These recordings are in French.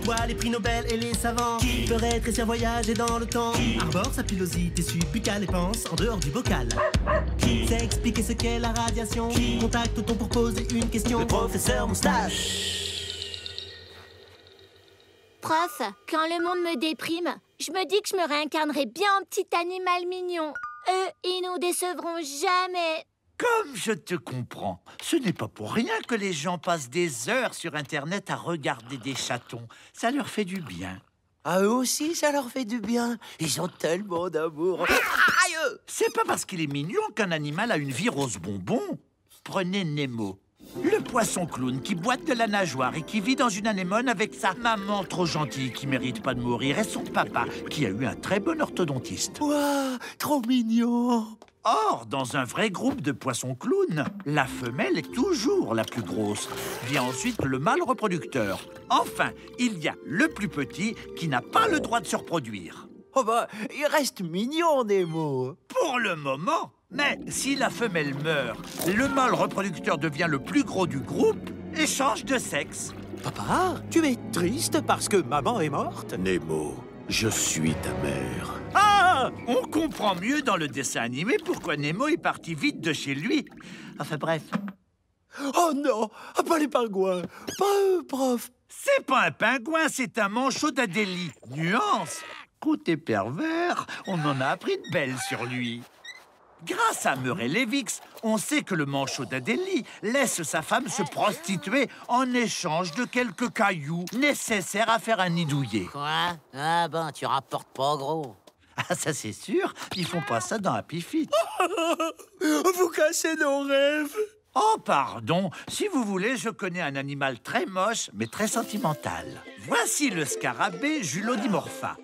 pourquoi les prix Nobel et les savants feraient rétrécir, voyager dans le temps, arbore sa pilosité subbuccale et pense en dehors du bocal. C'est expliquer ce qu'est la radiation. Contacte-t-on pour poser une question? Le professeur Moustache. Prof, quand le monde me déprime, je me dis que je me réincarnerai bien en petit animal mignon. Eux, ils nous décevront jamais. Comme je te comprends, ce n'est pas pour rien que les gens passent des heures sur Internet à regarder des chatons. Ça leur fait du bien. À eux aussi, ça leur fait du bien. Ils ont tellement d'amour. Aïe! C'est pas parce qu'il est mignon qu'un animal a une vie rose bonbon. Prenez Nemo, le poisson clown qui boite de la nageoire et qui vit dans une anémone avec sa maman trop gentille qui mérite pas de mourir et son papa qui a eu un très bon orthodontiste. Ouah, trop mignon. Or, dans un vrai groupe de poissons clowns, la femelle est toujours la plus grosse. Vient ensuite le mâle reproducteur. Enfin, il y a le plus petit qui n'a pas le droit de se reproduire. Oh bah, il reste mignon, Nemo. Pour le moment. Mais si la femelle meurt, le mâle reproducteur devient le plus gros du groupe et change de sexe. Papa, tu es triste parce que maman est morte? Nemo, je suis ta mère. Ah! On comprend mieux dans le dessin animé pourquoi Nemo est parti vite de chez lui. Enfin bref. Oh non, pas les pingouins. Pas eux, prof. C'est pas un pingouin, c'est un manchot d'Adélie. Nuance. Côté pervers, on en a appris de belles sur lui. Grâce à Murray Levix, on sait que le manchot d'Adélie laisse sa femme se prostituer en échange de quelques cailloux nécessaires à faire un nid douillet. Quoi? Ah ben, tu rapportes pas gros. Ah, ça c'est sûr, ils font pas ça dans Happy Feet. Vous cassez nos rêves. Oh, pardon, si vous voulez, je connais un animal très moche, mais très sentimental. Voici le scarabée Julodimorpha.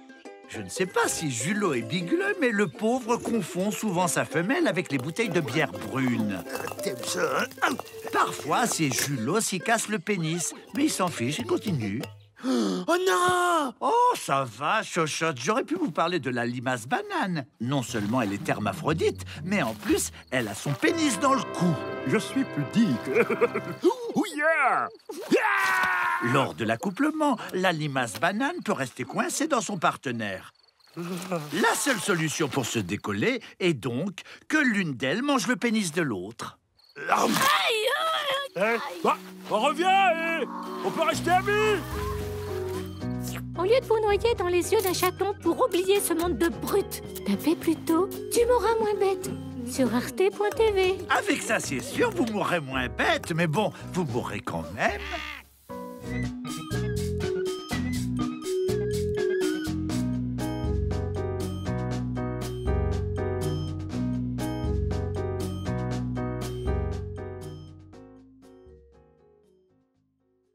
Je ne sais pas si Julot est bigleux, mais le pauvre confond souvent sa femelle avec les bouteilles de bière brune. T'aimes ça, hein? Parfois, c'est Julot s'y casse le pénis, mais il s'en fiche et continue. Oh non! Oh, ça va, chochotte, j'aurais pu vous parler de la limace banane. Non seulement elle est hermaphrodite, mais en plus, elle a son pénis dans le cou. Je suis pudique. Oh yeah! Lors de l'accouplement, la limace banane peut rester coincée dans son partenaire. La seule solution pour se décoller est donc que l'une d'elles mange le pénis de l'autre. On revient, on peut rester amis. Au lieu de vous noyer dans les yeux d'un chaton pour oublier ce monde de brutes, tapez plutôt « Tu mourras moins bête » sur arte.tv. Avec ça, c'est sûr, vous mourrez moins bête, mais bon, vous mourrez quand même.